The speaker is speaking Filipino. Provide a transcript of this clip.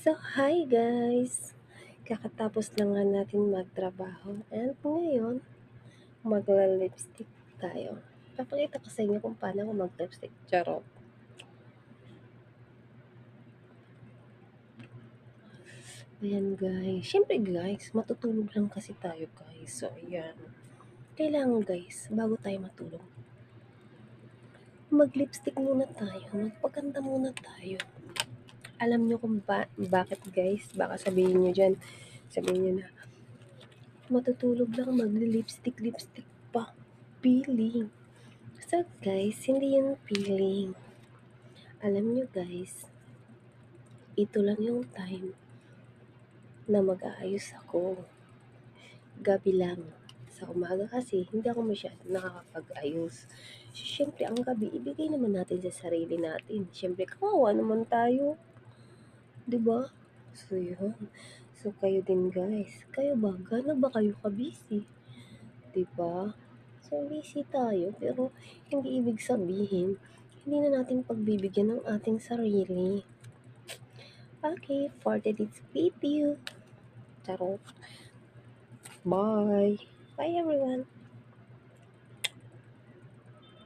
So, hi guys! Kakatapos lang nga natin magtrabaho and ngayon, magla-lipstick tayo. Papakita ko sa inyo kung paano ako mag-lipstick. Charot. Ayan guys. Siyempre guys, matutulog lang kasi tayo guys. So, ayan. Kailangan guys, bago tayo matulog, mag-lipstick muna tayo. Magpaganda muna tayo. Alam nyo kung bakit guys? Baka sabihin nyo dyan. Sabihin nyo na, matutulog lang, mag-lipstick pa. Feeling. So guys, hindi yun feeling. Alam nyo guys, ito lang yung time na mag-aayos ako. Gabi lang. Sa umaga kasi, hindi ako masyado nakakapag-ayos. Siyempre, ang gabi, ibigay naman natin sa sarili natin. Siyempre, kawawa naman tayo. 'Di ba? So, yun. So, kayo din guys. Kayo ba? Gaano ba kayo ka-busy? 'Di ba? So, busy tayo, pero hindi ibig sabihin, hindi na natin pagbibigyan ng ating sarili. Okay, for today's video. Charot. Bye. Bye everyone.